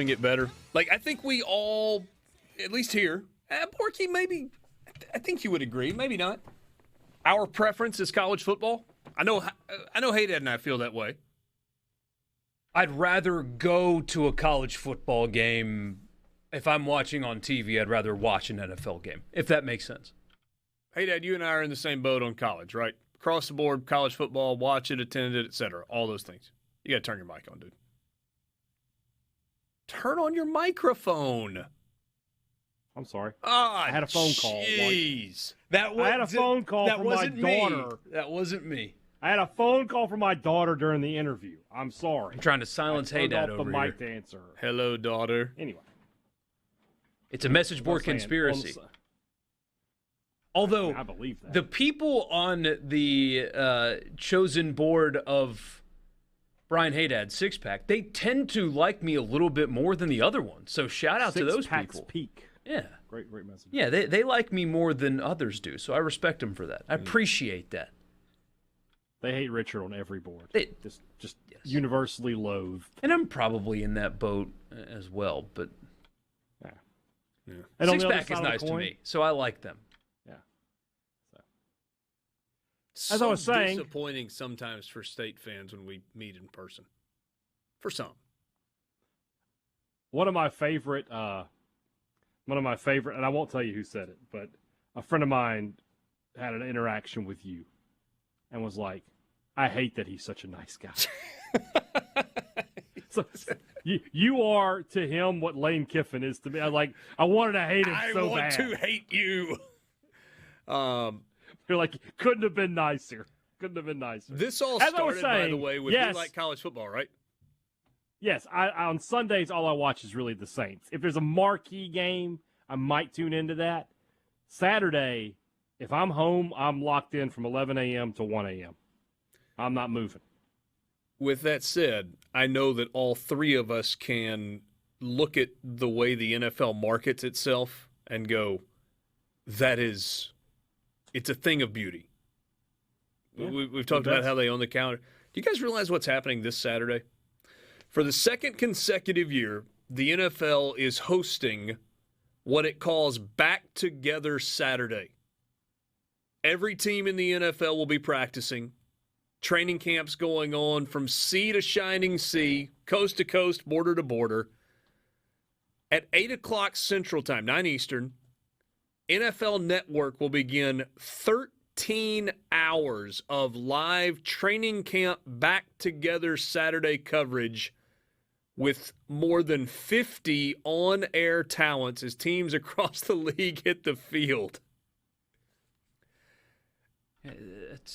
it better. Like, I think we all, at least here, Porky, maybe, I think you would agree, maybe not. Our preference is college football. I know Hey Dad and I feel that way. I'd rather go to a college football game. If I'm watching on TV, I'd rather watch an NFL game, if that makes sense. Hey Dad, you and I are in the same boat on college, right? Across the board, college football, watch it, attend it, etc. All those things. You got to turn your mic on, dude. Turn on your microphone. I'm sorry. I had a phone call. Jeez. I had a phone call from my daughter. That wasn't me. I had a phone call from my daughter during the interview. I'm sorry. I'm trying to silence Hey Dad over the here. mic to answer her. Hello, daughter. Anyway. It's a message board conspiracy. Although I believe that. The people on the chosen board of Brian Haydad's Six Pack, they tend to like me a little bit more than the other ones. So shout out to those people. Peak. Yeah. Great message. Yeah, they like me more than others do. So I respect them for that. I appreciate that. They hate Richard on every board. Just yes. Universally loathed. And I'm probably in that boat as well, but yeah. Six Pack is nice to me, so I like them. Yeah. So as I was saying, disappointing sometimes for state fans when we meet in person. For some. One of my favorite, and I won't tell you who said it, but a friend of mine had an interaction with you and was like, I hate that he's such a nice guy. So you are to him what Lane Kiffin is to me. I wanted to hate him so bad. I want to hate you. You're like, couldn't have been nicer. Couldn't have been nicer. This all started, by the way, with you like college football, right? Yes. On Sundays, all I watch is really the Saints. If there's a marquee game, I might tune into that. Saturday, if I'm home, I'm locked in from 11 a.m. to 1 a.m. I'm not moving. With that said, I know that all three of us can look at the way the NFL markets itself and go, it's a thing of beauty. Yeah, we've talked about how they own the calendar. Do you guys realize what's happening this Saturday? For the second consecutive year, the NFL is hosting what it calls Back Together Saturday. Every team in the NFL will be practicing. Training camps going on from sea to shining sea, coast to coast, border to border. At 8 o'clock Central Time, 9 Eastern, NFL Network will begin 13 hours of live training camp Back Together Saturday coverage with more than 50 on-air talents as teams across the league hit the field.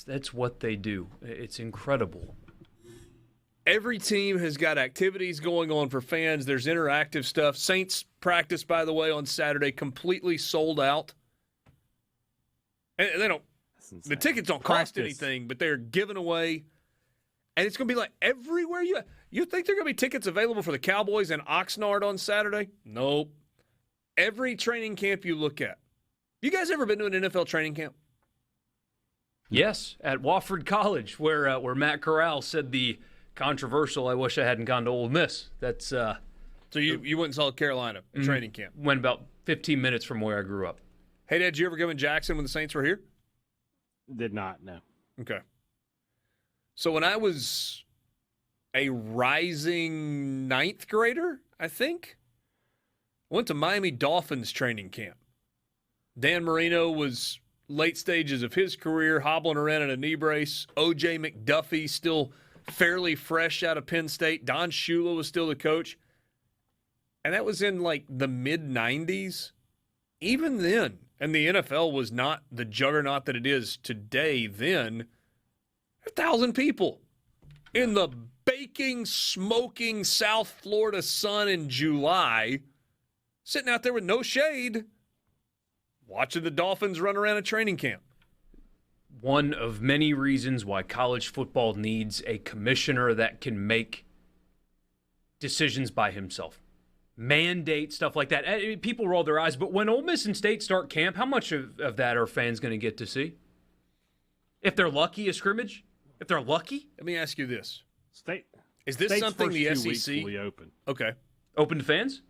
That's what they do. It's incredible. Every team has got activities going on for fans. There's interactive stuff. Saints practice, by the way, on Saturday, completely sold out. And they don't. The tickets don't cost anything, but they're given away. And it's going to be like everywhere you think there are going to be tickets available for the Cowboys in Oxnard on Saturday? Nope. Every training camp you look at. You guys ever been to an NFL training camp? Yes, at Wofford College, where Matt Corral said the controversial, I wish I hadn't gone to Ole Miss. That's so you went and saw Carolina at training camp. Went about 15 minutes from where I grew up. Hey, Dad, did you ever go in Jackson when the Saints were here? Did not, no. Okay. So when I was a rising ninth grader, I think, I went to Miami Dolphins training camp. Dan Marino was late stages of his career, hobbling around in a knee brace. O.J. McDuffie still fairly fresh out of Penn State. Don Shula was still the coach. And that was in like the mid-90s. Even then, and the NFL was not the juggernaut that it is today then, 1,000 people in the baking, smoking South Florida sun in July, sitting out there with no shade, watching the Dolphins run around a training camp. One of many reasons why college football needs a commissioner that can make decisions by himself. Mandate, stuff like that. People roll their eyes, but when Ole Miss and State start camp, how much of that are fans going to get to see? If they're lucky, a scrimmage? If they're lucky? Let me ask you this. State's something the first 2 SEC? weeks will be open. Okay. Open to fans?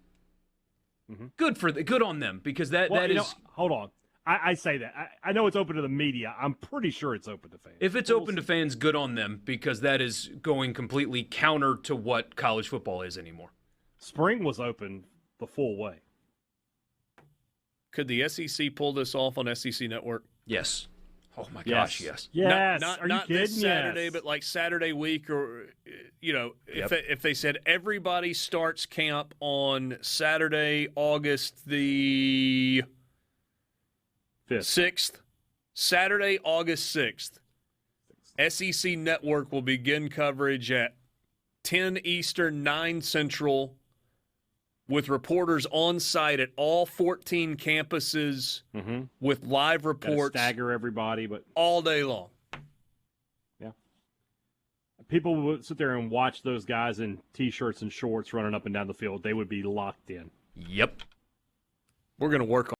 Mm-hmm. Good on them, because that is. Hold on. I say that. I know it's open to the media. I'm pretty sure it's open to fans. If it's open to fans, good on them, because that is going completely counter to what college football is anymore. Spring was open the full way. Could the SEC pull this off on SEC Network? Yes. Oh my gosh, yes. Yes. Not this Saturday, but like Saturday week, or if they said everybody starts camp on Saturday, August the 6th. Saturday, August 6th. SEC Network will begin coverage at 10 Eastern, 9 Central, with reporters on site at all 14 campuses with live reports. Stagger everybody, but all day long. Yeah. People would sit there and watch those guys in T-shirts and shorts running up and down the field. They would be locked in. Yep. We're going to work on